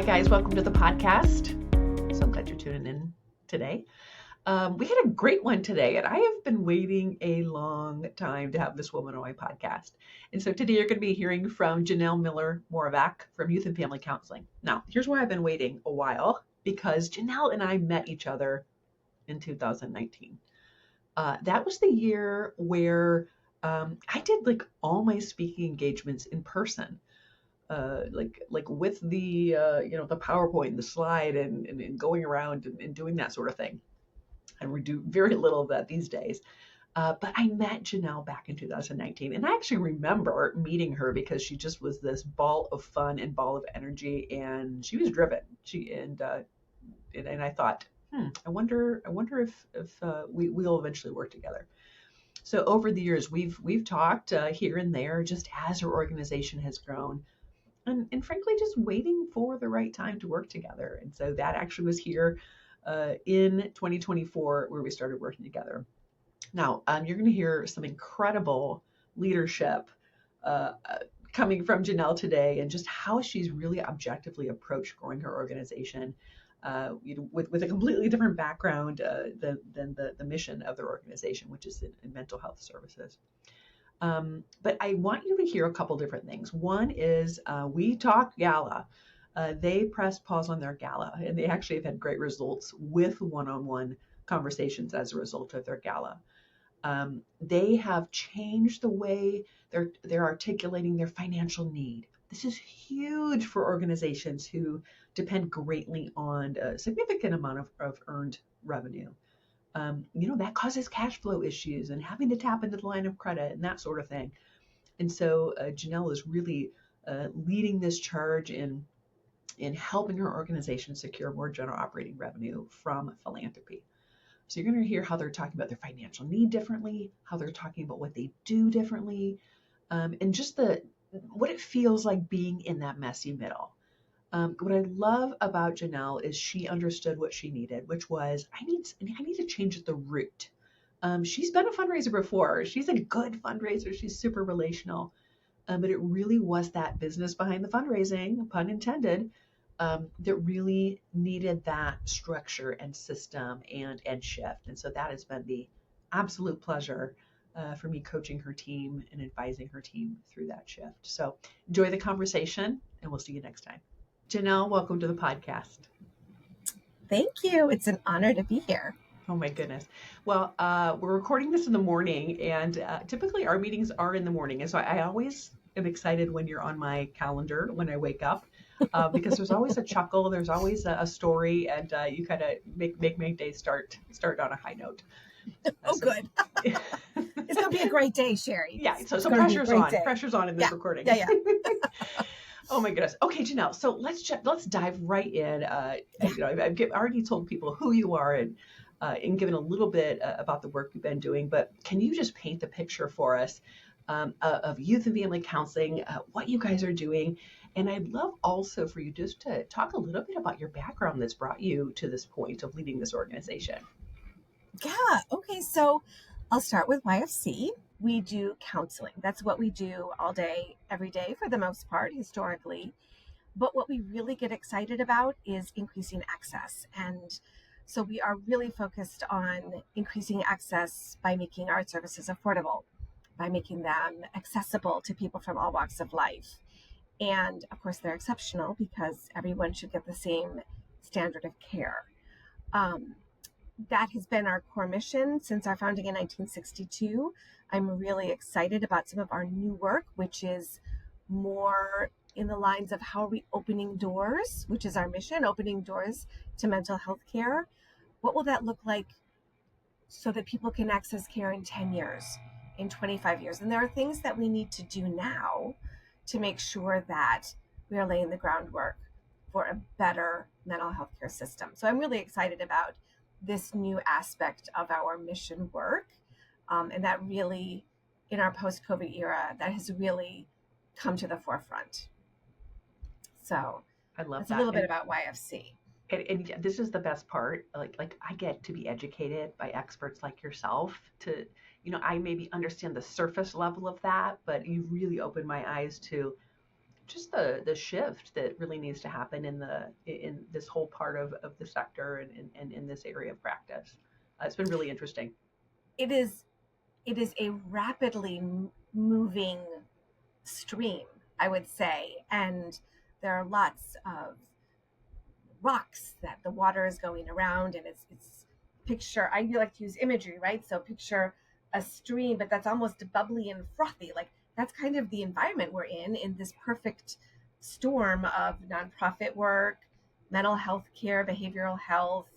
Hi, guys. Welcome to the podcast. So glad you're tuning in today. We had a great one today, and I have been waiting a long time to have this woman on my podcast. And so today you're going to be hearing from Janelle Miller Moravek from Youth and Family Counseling. Now, here's why I've been waiting a while, because Janelle and I met each other in 2019. That was the year where I did like all my speaking engagements in person. Like with the the PowerPoint, the slide, and going around and doing that sort of thing. And we do very little of that these days. But I met Janelle back in 2019, and I actually remember meeting her because she just was this ball of fun and ball of energy, and she was driven. And I thought, I wonder if we'll eventually work together. So over the years, we've talked here and there, just as her organization has grown. And frankly, just waiting for the right time to work together. And so that actually was here in 2024 where we started working together. Now, you're going to hear some incredible leadership coming from Janelle today, and just how she's really objectively approached growing her organization with a completely different background than the mission of their organization, which is in mental health services. But I want you to hear a couple different things. One is we talked Gala. They pressed pause on their Gala, and they actually have had great results with one-on-one conversations as a result of their Gala. They have changed the way they're articulating their financial need. This is huge for organizations who depend greatly on a significant amount of earned revenue. That causes cash flow issues and having to tap into the line of credit and that sort of thing. And so Janelle is really leading this charge in helping her organization secure more general operating revenue from philanthropy. So you're going to hear how they're talking about their financial need differently, how they're talking about what they do differently, and just what it feels like being in that messy middle. What I love about Janelle is she understood what she needed, which was, I need to change at the root. She's been a fundraiser before. She's a good fundraiser. She's super relational. But it really was that business behind the fundraising, pun intended, that really needed that structure and system and shift. And so that has been the absolute pleasure for me coaching her team and advising her team through that shift. So enjoy the conversation, and we'll see you next time. Janelle, welcome to the podcast. Thank you. It's an honor to be here. Oh my goodness. Well, we're recording this in the morning, and typically our meetings are in the morning. And so I always am excited when you're on my calendar when I wake up, because there's always a chuckle, there's always a story, and you kind of make my day start on a high note. Good. It's going to be a great day, Sherry. Yeah. So pressure's on. Pressure's on in this recording. Yeah. Oh my goodness. Okay, Janelle. So let's dive right in. I've already told people who you are and given a little bit about the work you've been doing, but can you just paint the picture for us of youth and family counseling, what you guys are doing? And I'd love also for you just to talk a little bit about your background that's brought you to this point of leading this organization. Yeah. Okay. So I'll start with YFC. We do counseling. That's what we do all day, every day for the most part, historically. But what we really get excited about is increasing access. And so we are really focused on increasing access by making our services affordable, by making them accessible to people from all walks of life. And of course, they're exceptional because everyone should get the same standard of care. That has been our core mission since our founding in 1962. I'm really excited about some of our new work, which is more in the lines of how are we opening doors, which is our mission, opening doors to mental health care. What will that look like so that people can access care in 10 years, in 25 years? And there are things that we need to do now to make sure that we are laying the groundwork for a better mental health care system. So I'm really excited about this new aspect of our mission work. And that really, in our post-COVID era, that has really come to the forefront. So I love that's that. a little bit about YFC. And this is the best part. Like I get to be educated by experts like yourself to, I maybe understand the surface level of that, but you really opened my eyes to just the shift that really needs to happen in this whole part of the sector and in this area of practice. It's been really interesting. It is a rapidly moving stream, I would say, and there are lots of rocks that the water is going around, and it's picture, I like to use imagery, right? So picture a stream, but that's almost bubbly and frothy. Like that's kind of the environment we're in this perfect storm of nonprofit work, mental health care, behavioral health,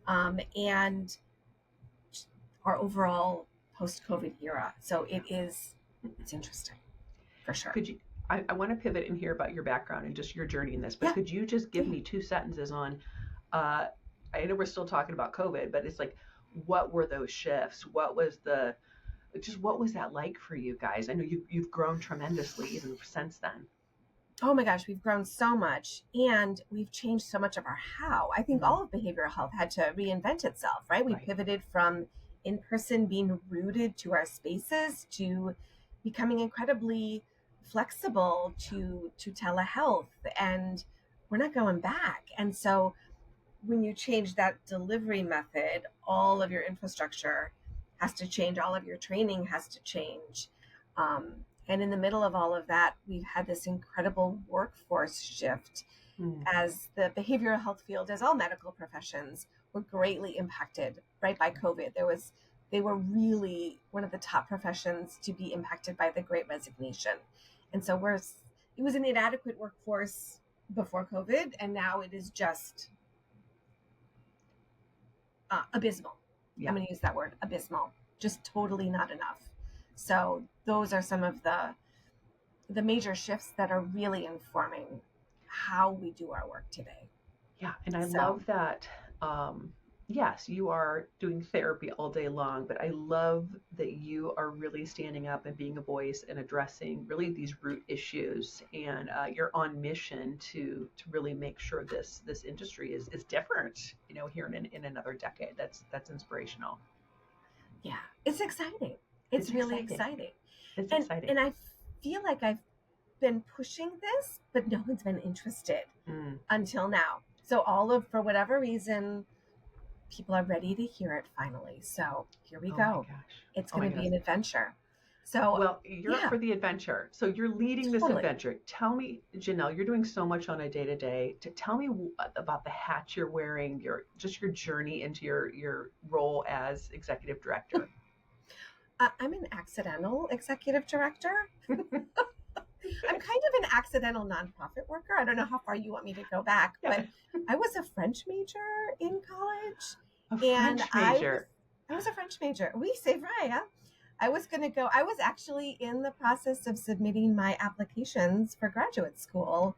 and our overall post-COVID era. So it's interesting for sure. Could you? I want to pivot in here about your background and just your journey in this, but Yeah. could you just give Yeah. me 2 sentences on? Uh, I know we're still talking about COVID, but it's like, what were those shifts? What was that like for you guys? I know you've grown tremendously even since then. Oh my gosh, we've grown so much and we've changed so much of our how. I think Mm-hmm. all of behavioral health had to reinvent itself, right? We Right. pivoted from in person being rooted to our spaces to becoming incredibly flexible to telehealth, and we're not going back. And so when you change that delivery method, all of your infrastructure has to change, all of your training has to change. And in the middle of all of that, we've had this incredible workforce shift as the behavioral health field, as all medical professions, were greatly impacted right by COVID. They were really one of the top professions to be impacted by the Great Resignation. And so it was an inadequate workforce before COVID, and now it is just abysmal. Yeah. I'm going to use that word, abysmal. Just totally not enough. So those are some of the major shifts that are really informing how we do our work today. Yeah, and I love that. Yes, you are doing therapy all day long, but I love that you are really standing up and being a voice and addressing really these root issues, and you're on mission to really make sure this industry is different. Here in another decade. That's inspirational. Yeah, it's exciting. It's really exciting. It's and, exciting. And I feel like I've been pushing this, but no one's been interested until now. So for whatever reason, people are ready to hear it finally. So here we go. It's going to be an adventure. So well, you're up for the adventure. So you're leading this adventure. Tell me, Janelle, you're doing so much on a day-to-day. Tell me about the hat you're wearing, your journey into your role as executive director. I'm an accidental executive director. I'm kind of an accidental nonprofit worker. I don't know how far you want me to go back, but I was a French major in college. I was a French major. Oui, c'est vrai. Huh? I was actually in the process of submitting my applications for graduate school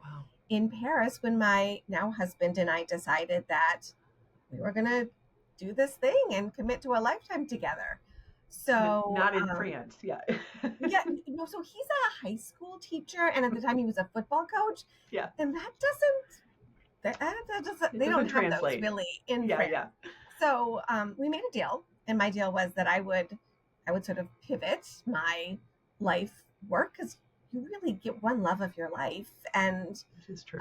in Paris when my now husband and I decided that we were going to do this thing and commit to a lifetime together. So not in France, yeah. So he's a high school teacher, and at the time he was a football coach. Yeah, and that doesn't. They don't translate. Have those really in France. Yeah. So we made a deal, and my deal was that I would sort of pivot my life work, because you really get one love of your life, and which is true.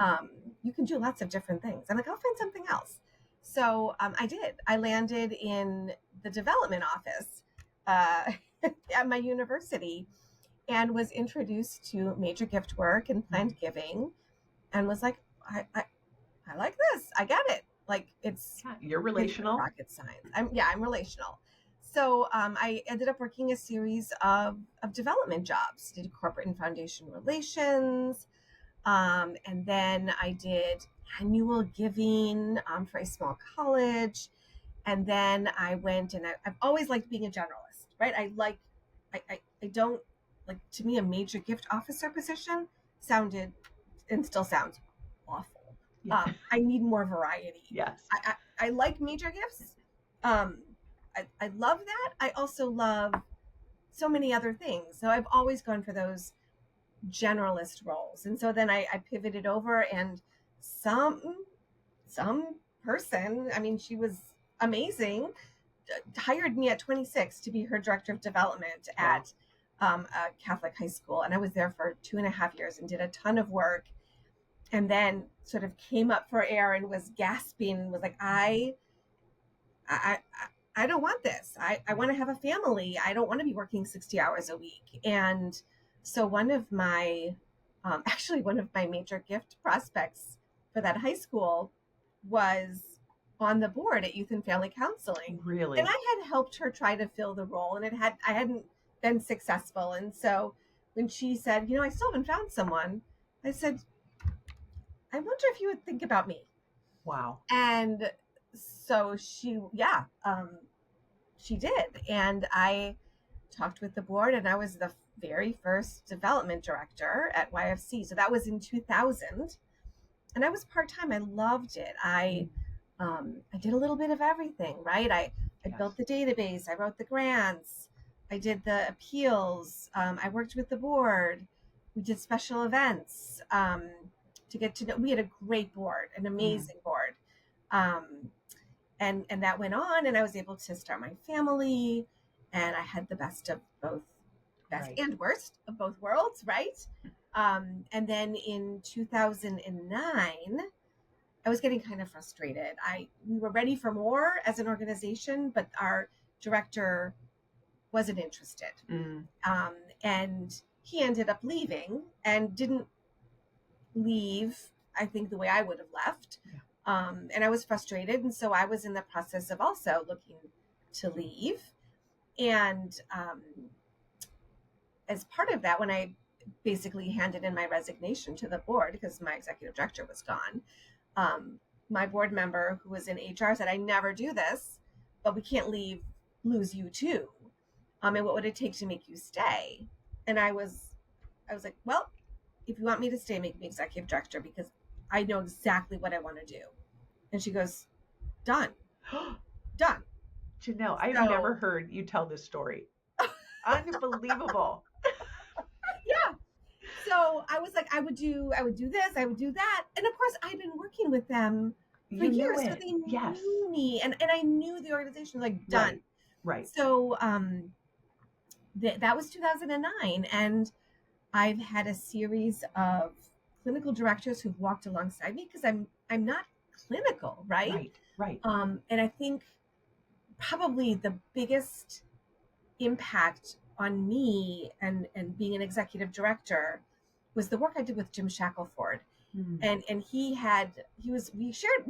You can do lots of different things. I'm like, I'll find something else. So I did. I landed in the development office at my university, and was introduced to major gift work and planned giving, and was like, I like this. I get it. Like you're relational. Rocket science. I'm relational. So I ended up working a series of development jobs. Did corporate and foundation relations, and then I did annual giving for a small college. And then I went, and I've always liked being a generalist, right? I don't like, to me, a major gift officer position sounded and still sounds awful. Yeah. I need more variety. Yes. I like major gifts. I love that. I also love so many other things. So I've always gone for those generalist roles. And so then I pivoted over, and some person, I mean, she was amazing, hired me at 26 to be her director of development at a Catholic high school, and I was there for 2.5 years and did a ton of work, and then sort of came up for air and was gasping, was like, I, I don't want this. I want to have a family. I don't want to be working 60 hours a week. And so actually one of my major gift prospects for that high school was on the board at Youth and Family Counseling. Really? And I had helped her try to fill the role, and I hadn't been successful. And so when she said, I still haven't found someone, I said, I wonder if you would think about me. Wow. And so she did. And I talked with the board, and I was the very first development director at YFC. So that was in 2000. And I was part-time. I loved it. I did a little bit of everything, right? I built the database. I wrote the grants. I did the appeals. I worked with the board. We did special events to get to know. We had a great board, an amazing board. And that went on, and I was able to start my family, and I had the best and worst of both worlds, right? And then in 2009, I was getting kind of frustrated. We were ready for more as an organization, but our director wasn't interested. And he ended up leaving, and didn't leave, I think, the way I would have left. Yeah. And I was frustrated. And so I was in the process of also looking to leave. And as part of that, when I basically handed in my resignation to the board because my executive director was gone, my board member who was in HR said, I never do this, but we can't lose you too. And what would it take to make you stay? And I was like, well, if you want me to stay, make me executive director, because I know exactly what I want to do. And she goes, done. Done. Janelle, I've never heard you tell this story. Unbelievable. Yeah. So I was like, I would do this, I would do that. And of course, I've been working with them for years. So they knew me, and I knew the organization, like, done. Right. So that was 2009. And I've had a series of clinical directors who've walked alongside me, because I'm not clinical, right? Right. And I think probably the biggest impact on me and being an executive director was the work I did with Jim Shackelford. And we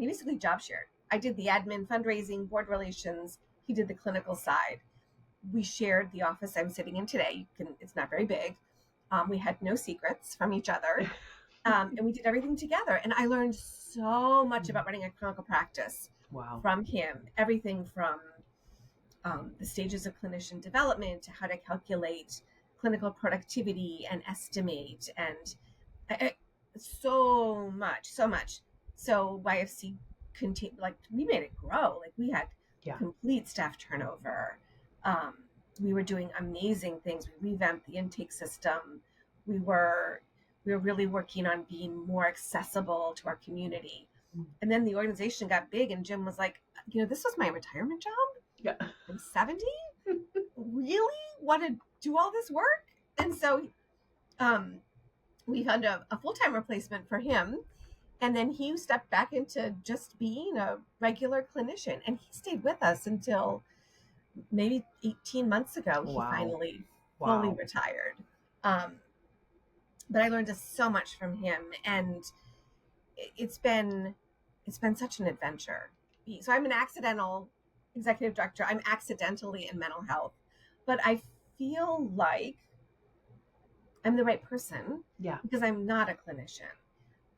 basically job shared. I did the admin, fundraising, board relations. He did the clinical side. We shared the office I'm sitting in today. It's not very big. We had no secrets from each other. And we did everything together. And I learned so much about running a clinical practice from him. Everything from the stages of clinician development to how to calculate clinical productivity and estimate, and so much. So YFC we made it grow. Like, we had complete staff turnover. We were doing amazing things. We revamped the intake system. We were really working on being more accessible to our community. And then the organization got big, and Jim was like, this was my retirement job. Yeah. I'm 70. Really want to do all this work? And so we found a full-time replacement for him. And then he stepped back into just being a regular clinician. And he stayed with us until maybe 18 months ago. He finally fully retired. But I learned so much from him. And it's been such an adventure. So I'm an accidental executive director. I'm accidentally in mental health, but I feel like I'm the right person. Yeah. Because I'm not a clinician.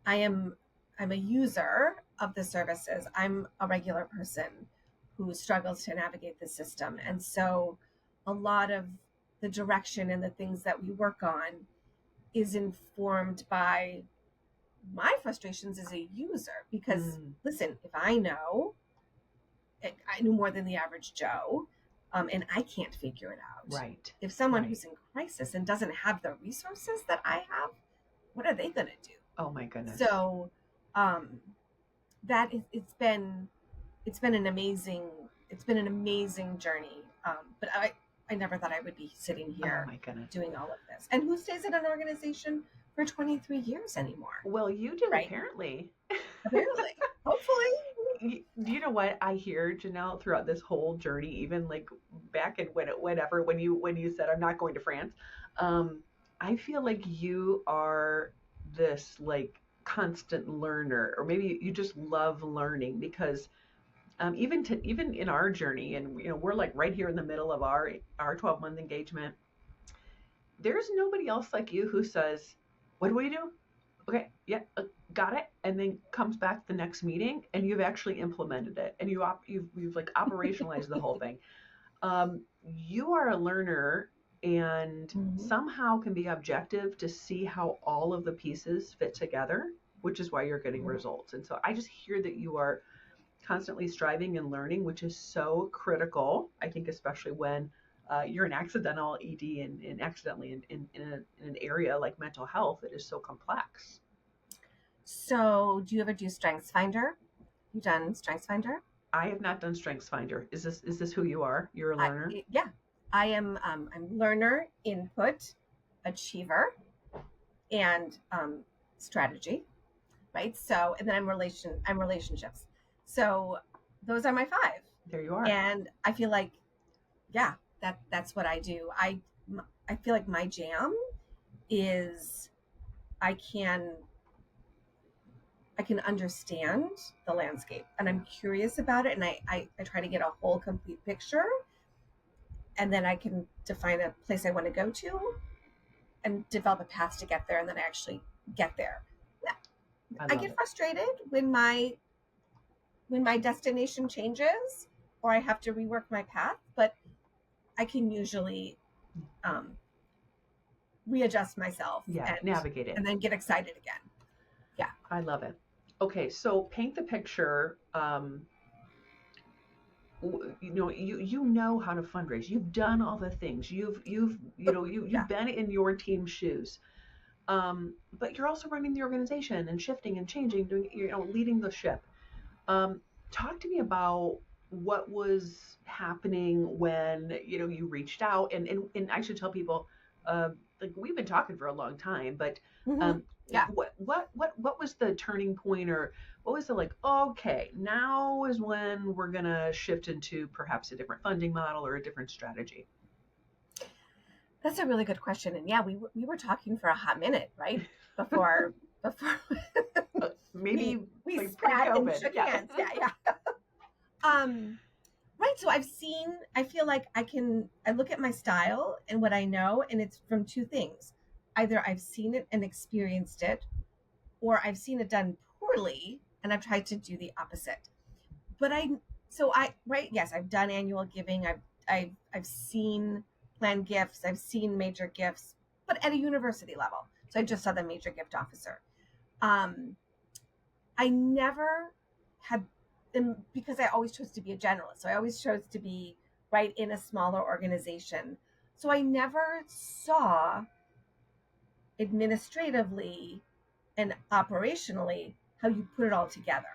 I'm a user of the services. I'm a regular person who struggles to navigate the system. And so a lot of the direction and the things that we work on is informed by my frustrations as a user. Because listen, if I knew more than the average Joe, and I can't figure it out. Right. If someone who's in crisis and doesn't have the resources that I have, what are they going to do? Oh my goodness. So, it's been an amazing journey. But I never thought I would be sitting Oh here my goodness. doing all of this. And who stays at an organization for 23 years anymore? Well, you do Right? apparently. Apparently. Hopefully. You know what I hear, Janelle, throughout this whole journey, even like back in whenever when you said I'm not going to France, um, I feel like you are this like constant learner, or maybe you just love learning because even in our journey, and we're like right here in the middle of our 12-month engagement. There's nobody else like you who says, "What do we do? Okay, yeah, got it," and then comes back the next meeting and you've actually implemented it and you've like operationalized the whole thing. You are a learner and Mm-hmm. somehow can be objective to see how all of the pieces fit together, which is why you're getting results. And so I just hear that you are constantly striving and learning, which is so critical. I think, especially when you're an accidental ED and accidentally in an area like mental health that is so complex. So, do you ever do Strengths Finder? You done Strengths Finder? I have not done Strengths Finder. Is this who you are? You're a learner? Yeah, I am. I'm learner, input, achiever, and strategy. Right. So, and then I'm relationships. So, those are my 5. There you are. And I feel like, yeah, that's what I do. I feel like my jam is I can understand the landscape and I'm curious about it, and I try to get a whole complete picture, and then I can define a place I want to go to and develop a path to get there, and then I actually get there. I get frustrated when my destination changes or I have to rework my path, but I can usually readjust myself and navigate it and then get excited again. Yeah. I love it. Okay, so paint the picture. You know how to fundraise. You've done all the things. You've been in your team's shoes. But you're also running the organization and shifting and changing, doing, leading the ship. Talk to me about what was happening when, you reached out, and I should tell people, like, we've been talking for a long time, but Yeah. what was the turning point, or what was the like, okay, now is when we're gonna shift into perhaps a different funding model or a different strategy? That's a really good question. And yeah, we were talking for a hot minute, right? Before Maybe we like sat and pre-COVID. shook Yeah. hands. Yeah. Right. So I feel like I look at my style and what I know, and it's from 2 things. Either I've seen it and experienced it, or I've seen it done poorly and I've tried to do the opposite. But right, yes, I've done annual giving. I've seen planned gifts. I've seen major gifts, but at a university level. So I just saw the major gift officer. I never had, because I always chose to be a generalist. So I always chose to be right in a smaller organization. So I never saw administratively and operationally how you put it all together.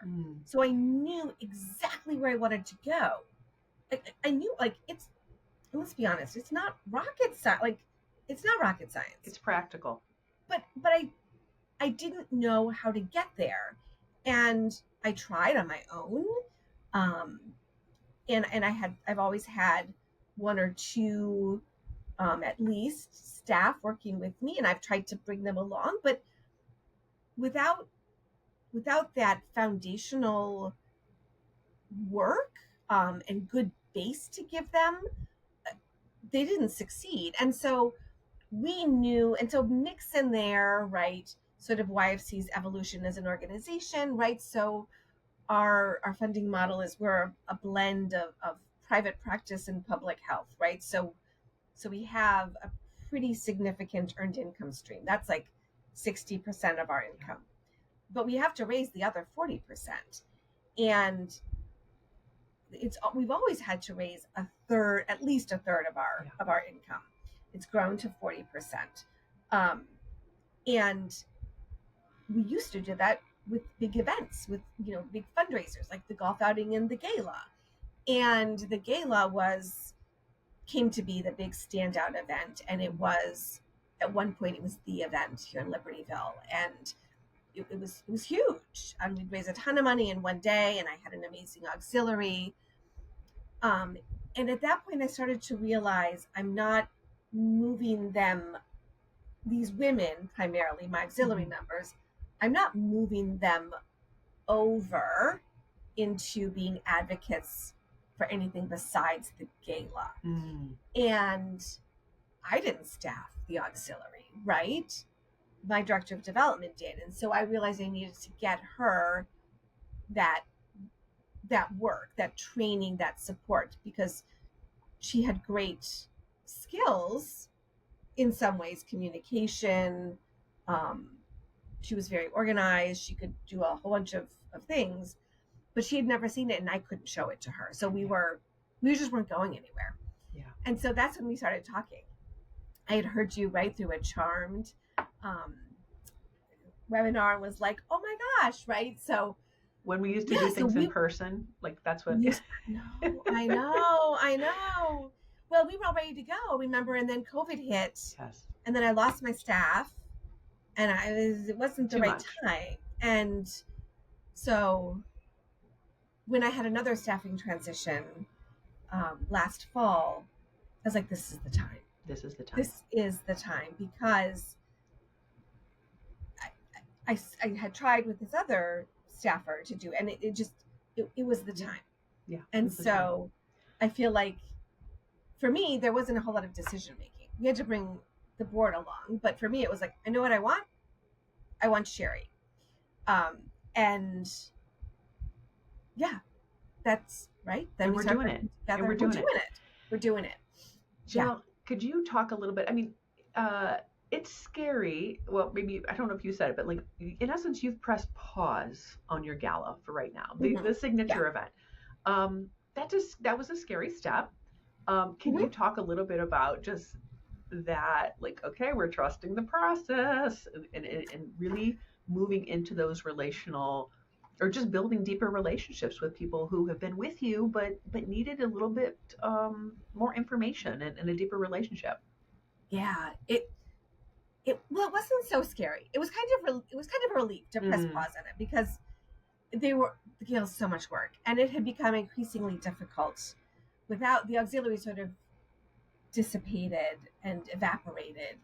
So I knew exactly where I wanted to go. I knew, like, let's be honest, it's not rocket science. Like, it's not rocket science. It's practical. But I didn't know how to get there, and I tried on my own. And I've always had 1 or 2 at least staff working with me, and I've tried to bring them along, but without that foundational work and good base to give them, they didn't succeed. And so we knew, and so mix in there, right, sort of YFC's evolution as an organization, right? So our funding model is we're a blend of private practice and public health, right? So we have a pretty significant earned income stream. That's like 60% of our income. But we have to raise the other 40%. And we've always had to raise at least a third of our income. It's grown to 40%. And we used to do that with big events, with big fundraisers like the golf outing and the gala. And the gala was came to be the big standout event. And it was, at one point, it was the event here in Libertyville. And it was huge. And we'd raise a ton of money in one day, and I had an amazing auxiliary. And at that point, I started to realize I'm not moving them, these women, primarily my auxiliary members, I'm not moving them over into being advocates for anything besides the gala. And I didn't staff the auxiliary, right? My director of development did. And so I realized I needed to get her that work, that training, that support, because she had great skills in some ways, communication. She was very organized. She could do a whole bunch of things, but she had never seen it, and I couldn't show it to her. So we just weren't going anywhere. Yeah. And so that's when we started talking. I had heard you right through a Charmed webinar and was like, oh my gosh, right? So when we used to do things in person, like that's what. I know. Well, we were all ready to go, remember? And then COVID hit. Yes. And then I lost my staff, and it wasn't the right time. And so when I had another staffing transition last fall, I was like, this is the time. This is the time. This is the time, because I had tried with this other staffer to do, and it was the time. Yeah. And so I feel like for me, there wasn't a whole lot of decision making. We had to bring the board along, but for me, it was like, I know what I want. I want Sherry. And yeah, that's right. Then we're doing it. And we're doing it. We're doing it. Janelle, could you talk a little bit? I mean, it's scary. Well, maybe, I don't know if you said it, but like, in essence, you've pressed pause on your gala for right now, the signature event. That was a scary step. Can you talk a little bit about just that, like, okay, we're trusting the process and really moving into those relational, or just building deeper relationships with people who have been with you, but needed a little bit more information and a deeper relationship. Yeah, it wasn't so scary. It was kind of a relief to press pause on it, because the gala's so much work, and it had become increasingly difficult without the auxiliary sort of dissipated and evaporated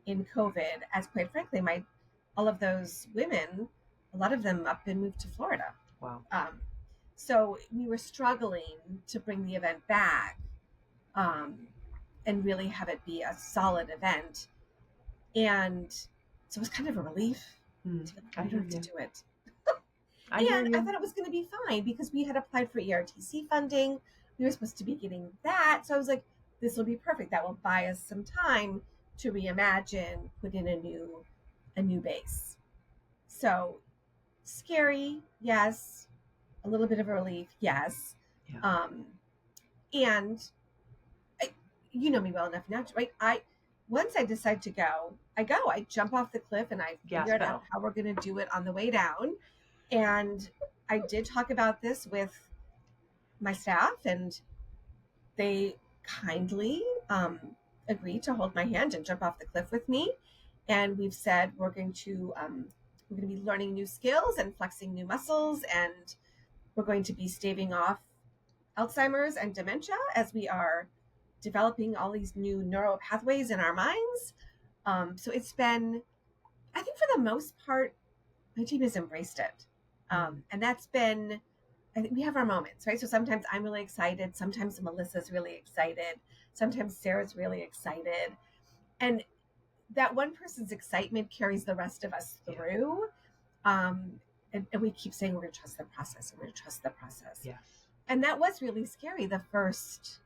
in COVID, as quite frankly, all of those women, a lot of them up and moved to Florida. Wow. So we were struggling to bring the event back and really have it be a solid event. And so it was kind of a relief to have to do it. And I thought it was going to be fine, because we had applied for ERTC funding. We were supposed to be getting that. So I was like, this will be perfect. That will buy us some time to reimagine, put in a new base. So scary, yes. A little bit of a relief, yes. Yeah. And you know me well enough now, right? Once I decide to go, I jump off the cliff, and I figure out how we're going to do it on the way down. And I did talk about this with my staff, and they kindly agreed to hold my hand and jump off the cliff with me. And we've said we're going to be learning new skills and flexing new muscles, and we're going to be staving off Alzheimer's and dementia as we are developing all these new neural pathways in our minds. So it's been, I think for the most part, my team has embraced it. And that's been, I think we have our moments, right? So sometimes I'm really excited. Sometimes Melissa's really excited. Sometimes Sarah's really excited. And that one person's excitement carries the rest of us through. And we keep saying we're going to trust the process. We're going to trust the process. Yes. And that was really scary the first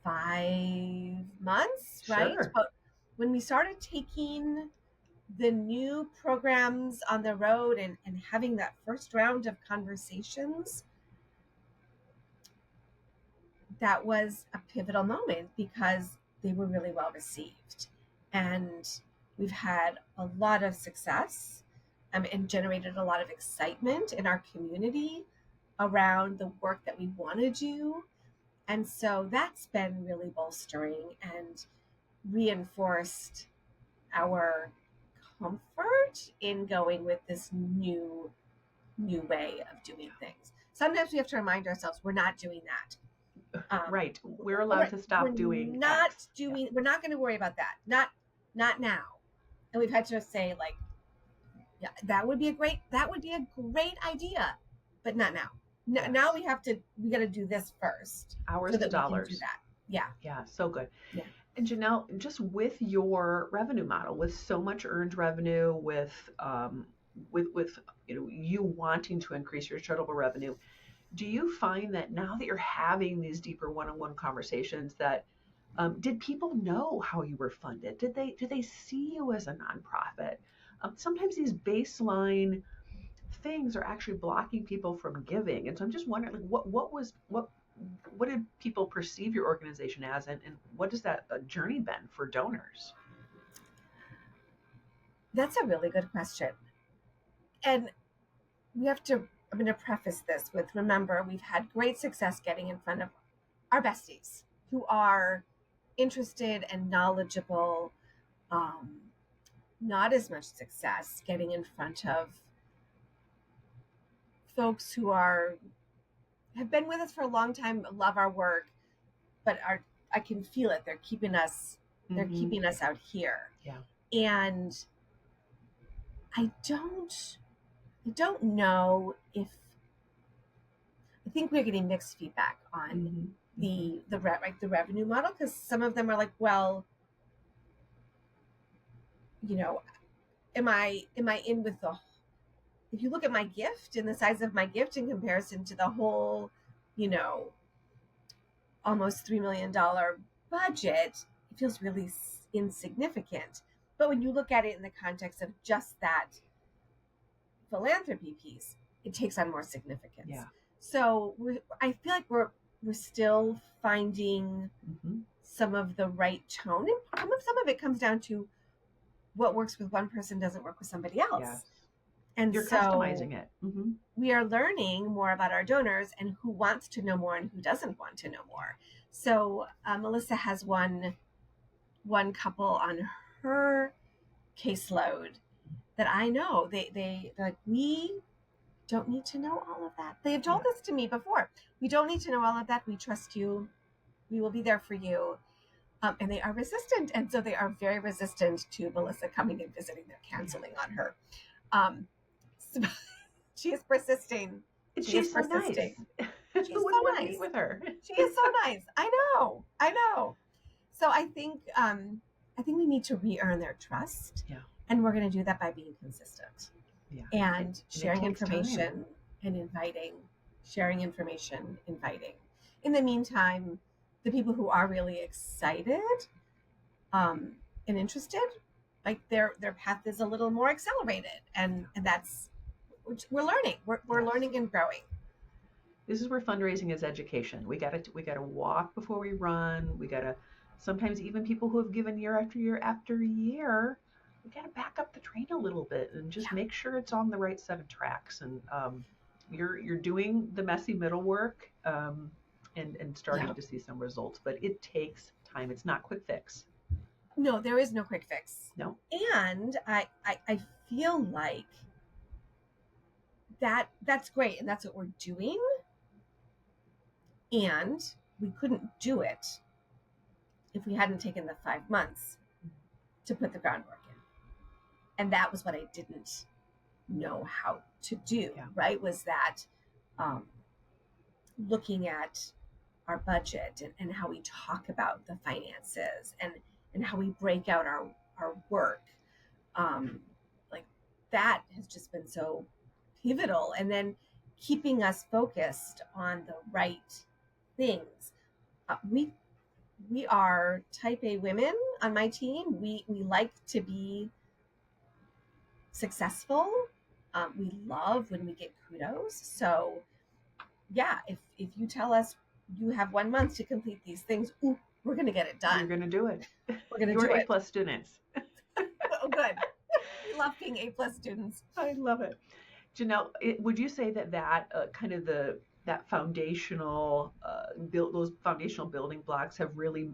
5 months, right? Sure. But when we started taking the new programs on the road and having that first round of conversations, that was a pivotal moment, because they were really well received. And we've had a lot of success and generated a lot of excitement in our community around the work that we want to do. And so that's been really bolstering and reinforced our comfort in going with this new way of doing things. Sometimes we have to remind ourselves we're not doing that. Right. We're allowed to stop doing X. Yeah. We're not going to worry about that. Not now. And we've had to say like, yeah, that would be a great idea, but not now. Yes. Now we got to do this first. Hours so that to dollars. We can do that. Yeah. Yeah. So good. Yeah. And Janelle, just with your revenue model, with so much earned revenue, with you wanting to increase your charitable revenue, do you find that now that you're having these deeper one-on-one conversations, that did people know how you were funded? Did they see you as a nonprofit? Sometimes these baseline things are actually blocking people from giving, and so I'm just wondering, like, what did people perceive your organization as, and what has that journey been for donors? That's a really good question. And I'm going to preface this with, remember, we've had great success getting in front of our besties who are interested and knowledgeable. Not as much success getting in front of folks who have been with us for a long time, love our work, but I can feel it. They're keeping us out here. Yeah. And I don't know if, I think we're getting mixed feedback on the revenue model, because some of them are like, well, am I in with the, if you look at my gift and the size of my gift in comparison to the whole, almost $3 million budget, it feels really insignificant. But when you look at it in the context of just that philanthropy piece, it takes on more significance. Yeah. So I feel like we're still finding some of the right tone, and some of it comes down to what works with one person doesn't work with somebody else. Yes. And you're customizing it. We are learning more about our donors and who wants to know more and who doesn't want to know more. So Melissa has one couple on her caseload that I know they're like, we don't need to know all of that. They have told this to me before. We don't need to know all of that. We trust you. We will be there for you. And they are resistant. And so they are very resistant to Melissa coming and visiting. They're canceling on her. So she is persisting. She's so persisting. Nice. She's so nice with her. She is so nice. I know. So I think we need to re-earn their trust. Yeah. And we're going to do that by being consistent. Yeah. And sharing information and inviting. Sharing information, inviting. In the meantime, the people who are really excited and interested, like their path is a little more accelerated, and that's, we're learning. We're learning and growing. This is where fundraising is education. We gotta walk before we run. We gotta, sometimes even people who have given year after year after year, we gotta back up the train a little bit and just make sure it's on the right set of tracks. And you're doing the messy middle work and starting to see some results, but it takes time. It's not quick fix. No, there is no quick fix. No. And I feel like that's great, and that's what we're doing. And we couldn't do it if we hadn't taken the 5 months to put the groundwork in. And that was what I didn't know how to do, right? Was that looking at our budget and how we talk about the finances and how we break out our work. Like that has just been so pivotal. And then keeping us focused on the right things. We are type A women on my team. We like to be successful. We love when we get kudos. So yeah, if you tell us you have 1 month to complete these things, we're going to get it done. You're going to do it. We're going to do it. You're A+ students. Oh, good. We love being A+ students. I love it. Janelle, would you say that kind of the that foundational build those foundational building blocks have really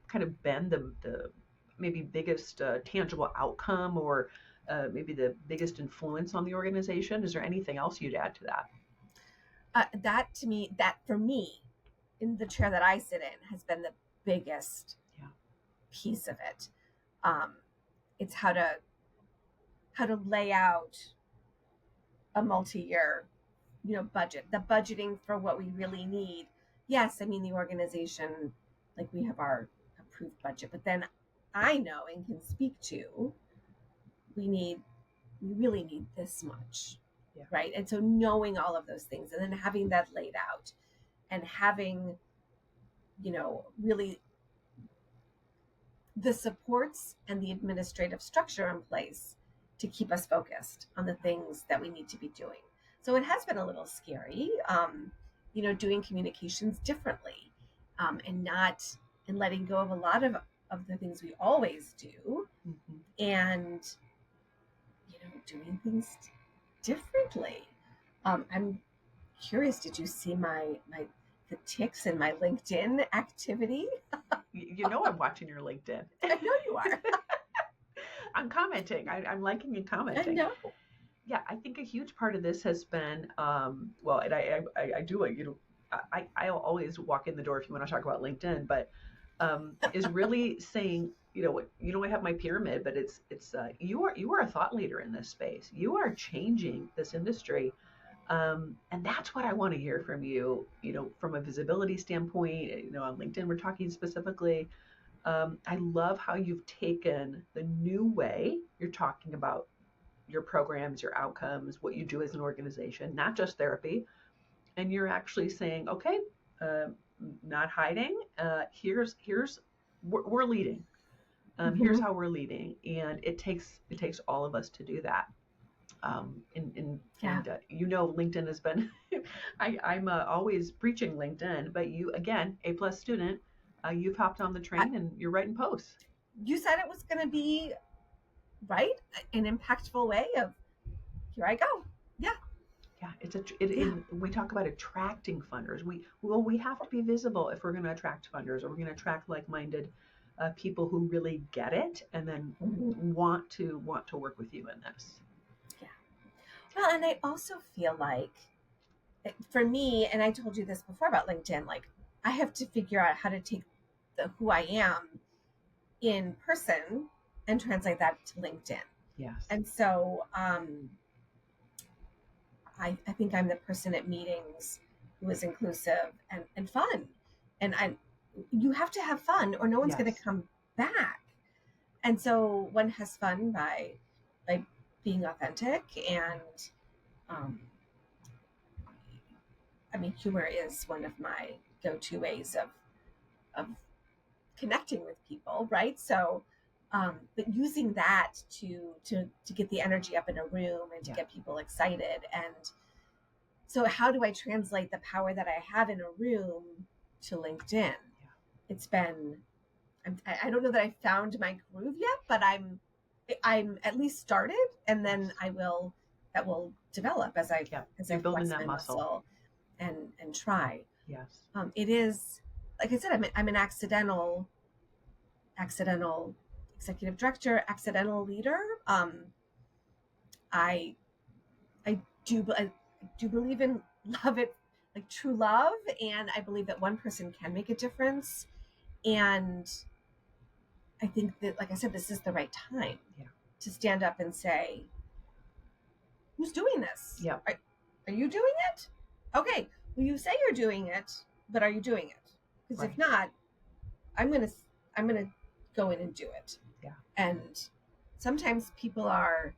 kind of been the maybe biggest tangible outcome or maybe the biggest influence on the organization. Is there anything else you'd add to that? That to me, that for me, in the chair that I sit in, has been the biggest Yeah. piece of it. Um, it's how to lay out a multi-year, budget, the budgeting for what we really need. Yes, I mean the organization, like we have our approved budget, but then I know and can speak to we really need this much, Yeah. right? And so knowing all of those things and then having that laid out and having, really the supports and the administrative structure in place to keep us focused on the things that we need to be doing. So it has been a little scary, doing communications differently, and letting go of a lot of the things we always do, Mm-hmm. and doing things differently. I'm curious. Did you see the ticks in my LinkedIn activity? You know, I'm watching your LinkedIn. I know you are. I'm commenting. I'm liking and I commenting. know. Yeah, I think a huge part of this has been, well, and I do it, I always walk in the door if you want to talk about LinkedIn, but is really saying, I have my pyramid, but it's you are a thought leader in this space. You are changing this industry. And that's what I want to hear from you, from a visibility standpoint, on LinkedIn, we're talking specifically. I love how you've taken the new way you're talking about your programs, your outcomes, what you do as an organization, not just therapy. And you're actually saying, okay, uh, not hiding. Here's we're leading. Here's how we're leading, and it takes all of us to do that. Yeah. And LinkedIn has been. I'm always preaching LinkedIn, but you again, A+ student, you've hopped on the train and you're writing posts. You said it was going to be right, an impactful way of here I go. Yeah. Yeah, Yeah. we talk about attracting funders. We have to be visible if we're going to attract funders, or we're going to attract like-minded people who really get it and then want to work with you in this. Yeah. Well, and I also feel like for me, and I told you this before about LinkedIn, like I have to figure out how to take who I am in person and translate that to LinkedIn. Yes. And so I think I'm the person at meetings who is inclusive and fun. And you have to have fun or no one's going to come back. And so one has fun by being authentic, and humor is one of my go-to ways of connecting with people, right? So but using that to get the energy up in a room and to get people excited. And so how do I translate the power that I have in a room to LinkedIn? Yeah. It's been, I don't know that I found my groove yet, but I'm at least started, and then that will develop as I building that muscle and try. Yes. It is, like I said, I'm an accidental executive director, accidental leader. I do believe in love, it like true love, and I believe that one person can make a difference. And I think that, like I said, this is the right time to stand up and say, who's doing this? Yeah. Are you doing it? Okay. Well, you say you're doing it, but are you doing it? Because if not, I'm gonna go in and do it. Yeah. And sometimes people are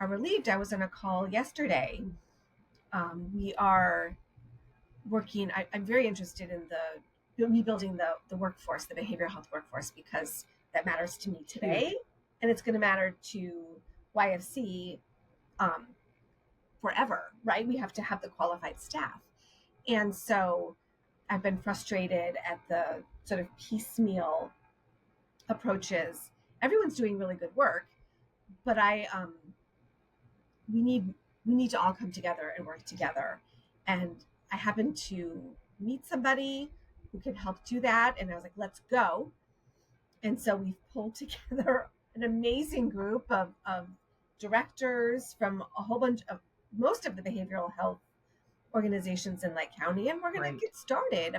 relieved. I was on a call yesterday. We are working. I'm very interested in the rebuilding the workforce, the behavioral health workforce, because that matters to me today. Huge. And it's going to matter to YFC forever, right? We have to have the qualified staff. And so I've been frustrated at the sort of piecemeal approaches. Everyone's doing really good work, but we need to all come together and work together. And I happened to meet somebody who can help do that. And I was like, let's go. And so we've pulled together an amazing group of directors from a whole bunch of most of the behavioral health organizations in Lake County. And we're going to get started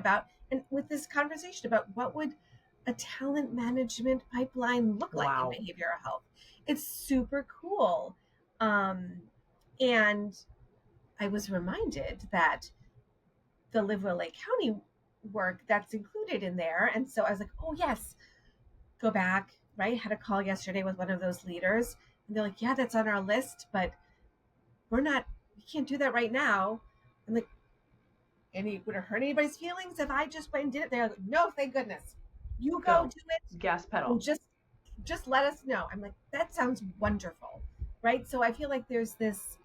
with this conversation about what would a talent management pipeline look like in behavioral health. It's super cool. And I was reminded that the Live Well Lake County work that's included in there. And so I was like, oh, yes, go back, right? Had a call yesterday with one of those leaders. And they're like, yeah, that's on our list, but we can't do that right now. I'm like, would it hurt anybody's feelings if I just went and did it? They're like, no, thank goodness. You go do it. Gas pedal. And just let us know. I'm like, that sounds wonderful, right? So I feel like there's this,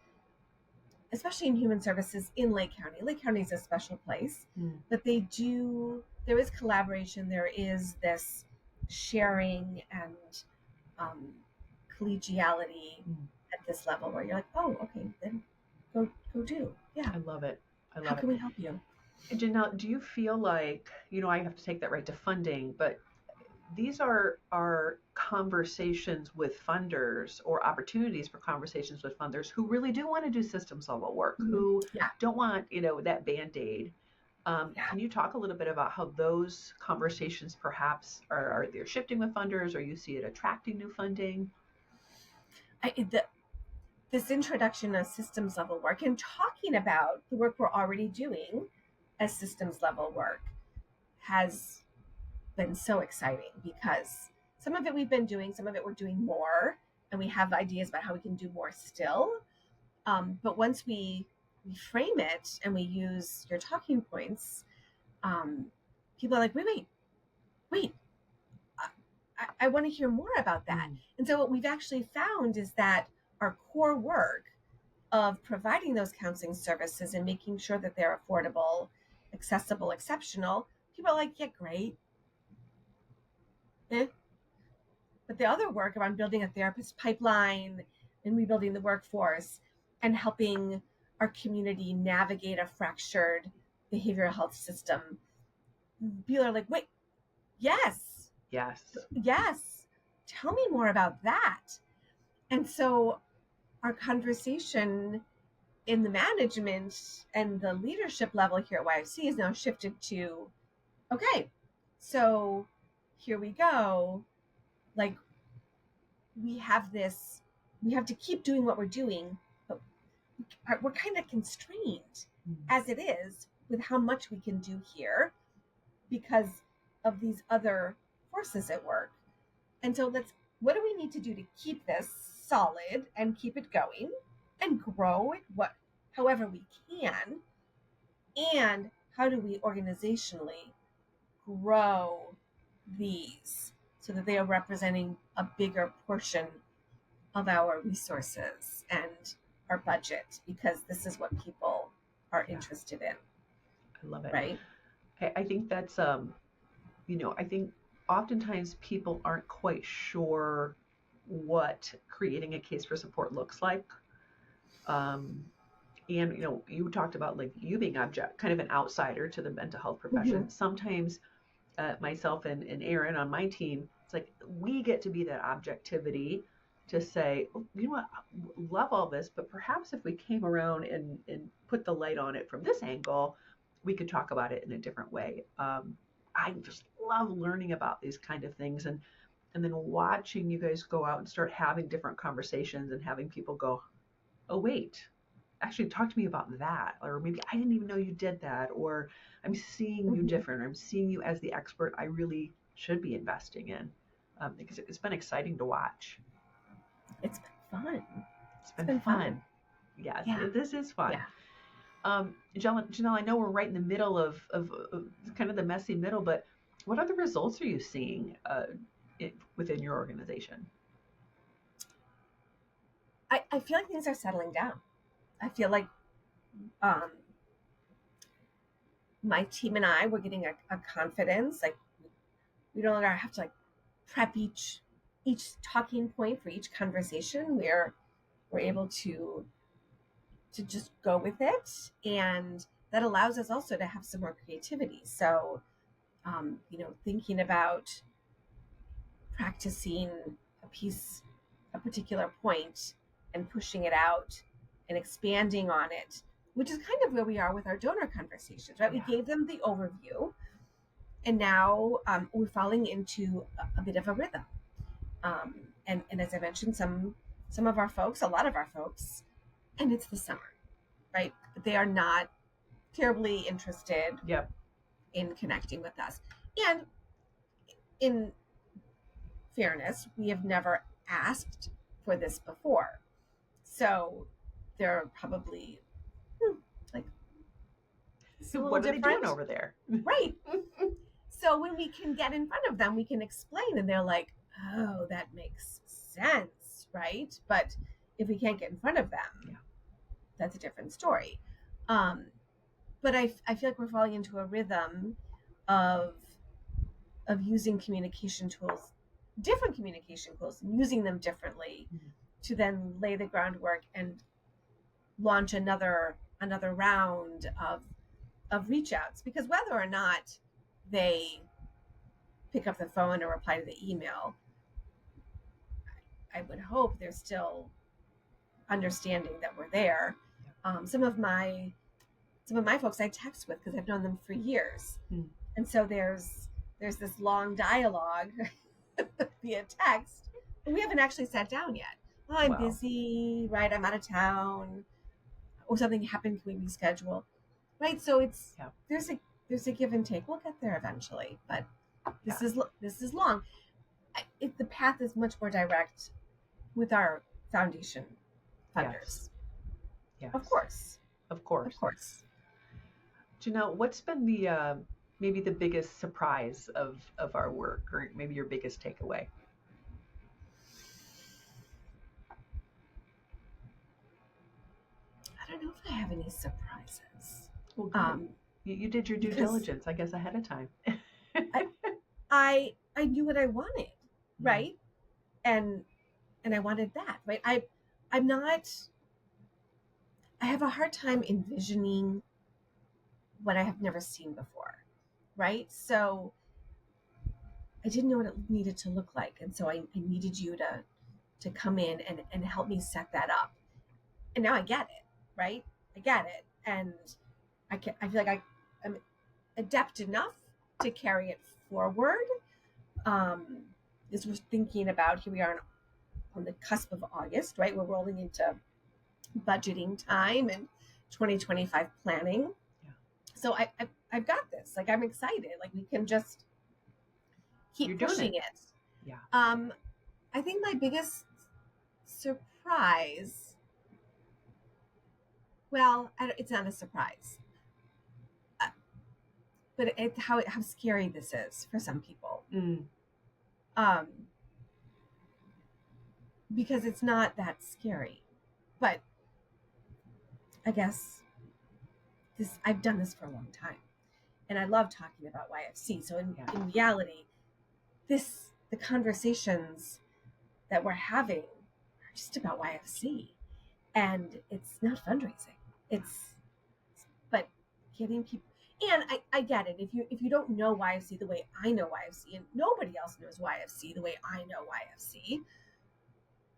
especially in human services in Lake County. Lake County is a special place, but there is collaboration. There is this sharing and collegiality at this level where you're like, oh, okay, then go do. Yeah. I love it. How can we help you? Janelle, do you feel like, I have to take that right to funding, but these are conversations with funders or opportunities for conversations with funders who really do want to do systems level work, who don't want, that Band-Aid. Can you talk a little bit about how those conversations perhaps are they're shifting with funders, or you see it attracting new funding? This introduction of systems level work and talking about the work we're already doing as systems level work has been so exciting, because some of it we've been doing, some of it we're doing more, and we have ideas about how we can do more still. But once we frame it and we use your talking points, people are like, wait, I want to hear more about that. And so what we've actually found is that our core work of providing those counseling services and making sure that they're affordable, accessible, exceptional, people are like, yeah, great. But the other work around building a therapist pipeline and rebuilding the workforce and helping our community navigate a fractured behavioral health system, people are like, wait, yes. Tell me more about that. And so our conversation in the management and the leadership level here at YFC is now shifted to, okay, so here we go. Like, we have to keep doing what we're doing, but we're kind of constrained as it is with how much we can do here because of these other forces at work. And so what do we need to do to keep this solid and keep it going and grow it however we can? And how do we organizationally grow these so that they are representing a bigger portion of our resources and our budget, because this is what people are interested in. I love it. Right? I think that's, I think oftentimes people aren't quite sure what creating a case for support looks like. And, you talked about like you being kind of an outsider to the mental health profession. Sometimes myself and Aaron on my team, it's like we get to be that objectivity to say, oh, you know what, love all this, but perhaps if we came around and put the light on it from this angle, we could talk about it in a different way. I just love learning about these kind of things and then watching you guys go out and start having different conversations and having people go, oh, wait, actually talk to me about that. Or maybe I didn't even know you did that. Or I'm seeing you different. Or I'm seeing you as the expert I really should be investing in. Because it's been exciting to watch. It's been fun. It's been fun. Yes, yeah. This is fun. Yeah. Janelle, I know we're right in the middle of kind of the messy middle, but what other results are you seeing within your organization? I feel like things are settling down. I feel like my team and I, we're getting a confidence. Like, we no longer have to like prep each talking point for each conversation. We're able to just go with it, and that allows us also to have some more creativity. So, thinking about practicing a piece, a particular point, and pushing it out and expanding on it, which is kind of where we are with our donor conversations, right? Yeah. We gave them the overview, and now we're falling into a bit of a rhythm. And as I mentioned, some of our folks, a lot of our folks, and it's the summer, right? But they are not terribly interested Yep. in connecting with us. And in fairness, we have never asked for this before. So they're probably like, it's a little What are they different. doing over there? Right. So when we can get in front of them, we can explain, and they're like, oh, that makes sense, right? But if we can't get in front of them, that's a different story. But I feel like we're falling into a rhythm of using communication tools, different communication tools, and using them differently to then lay the groundwork and launch another round of reach outs. Because whether or not they pick up the phone or reply to the email, I would hope they're still understanding that we're there. Some of my folks I text with because I've known them for years, and so there's this long dialogue via text, but we haven't actually sat down yet. Oh, I'm busy, right? I'm out of town, or something happened. Can we reschedule? Right? So it's there's a give and take. We'll get there eventually, but this is long. The path is much more direct with our foundation funders. Yes. Of course. Janelle, what's been the maybe the biggest surprise of our work, or maybe your biggest takeaway? I don't know if I have any surprises. Well, you did your due diligence, I guess, ahead of time. I knew what I wanted, right? And I wanted that, right? I'm not. I have a hard time envisioning what I have never seen before, right? So I didn't know what it needed to look like, and so I needed you to come in and help me set that up. And now I get it, right? I get it, and I feel like I'm adept enough to carry it forward. As we're thinking about, here we are on the cusp of August, right? We're rolling into budgeting time and 2025 planning. So I've got this. Like, I'm excited. Like, we can just keep pushing it. Yeah. I think my biggest surprise, well, it's not a surprise, but how scary this is for some people. Because it's not that scary, but I guess I've done this for a long time, and I love talking about YFC. So in reality, the conversations that we're having are just about YFC, and it's not fundraising. But getting people. And I get it. If you don't know YFC the way I know YFC, and nobody else knows YFC the way I know YFC,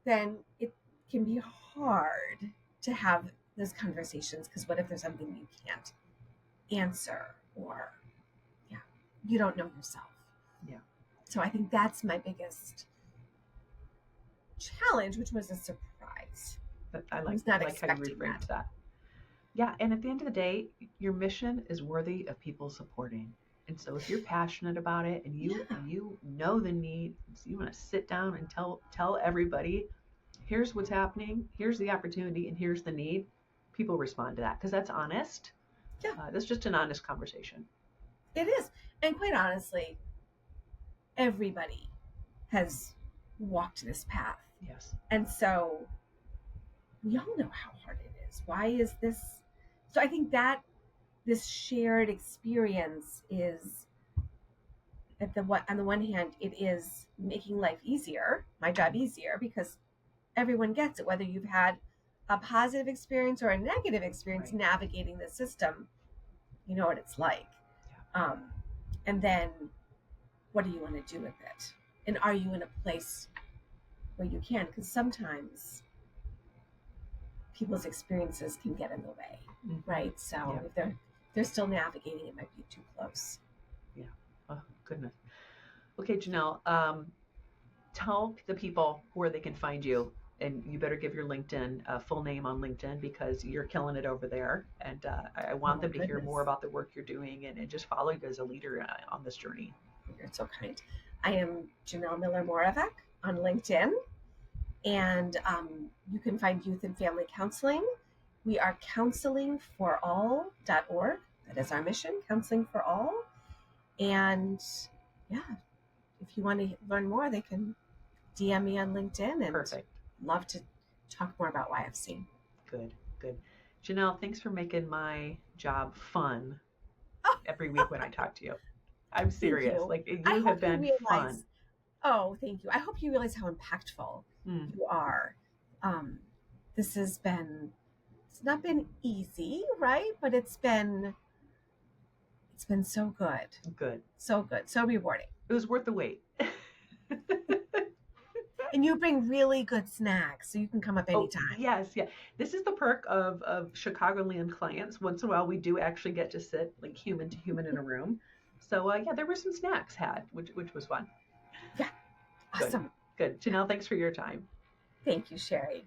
then it can be hard to have those conversations, because what if there's something you can't answer, or you don't know yourself. So I think that's my biggest challenge, which was a surprise. But I like how you rephrased that. Yeah, and at the end of the day, your mission is worthy of people supporting. And so if you're passionate about it, and you know the need, so you want to sit down and tell everybody, here's what's happening, here's the opportunity, and here's the need, people respond to that, because that's honest. That's just an honest conversation. It is. And quite honestly, everybody has walked this path. Yes. And so we all know how hard it is. Why is this? So I think that this shared experience is, on the one hand, it is making life easier, my job easier, because everyone gets it, whether you've had a positive experience or a negative experience navigating the system. You know what it's like. And then what do you want to do with it? And are you in a place where you can? Because sometimes people's experiences can get in the way, right? So if they're still navigating, it might be too close. Yeah. Oh, goodness. Okay, Janelle, tell the people where they can find you. And you better give your LinkedIn full name on LinkedIn because you're killing it over there. And I want them to hear more about the work you're doing and just follow you as a leader on this journey. You're so kind. I am Janelle Miller Moravek on LinkedIn. And you can find Youth and Family Counseling. We are counselingforall.org. That is our mission, Counseling for All. And yeah, if you want to learn more, they can DM me on LinkedIn, and Perfect. Love to talk more about YFC. Good. Janelle, thanks for making my job fun every week when I talk to you. I'm serious. You. Like you have been fun. Oh, thank you. I hope you realize how impactful you are. This has been, it's not been easy, right? But it's been so good. So good. So rewarding. It was worth the wait. And you bring really good snacks, so you can come up anytime. Oh, yes. This is the perk of Chicagoland clients. Once in a while, we do actually get to sit like human to human in a room. So there were some snacks had, which was fun. Yeah, awesome. Good. Janelle, thanks for your time. Thank you, Sherry.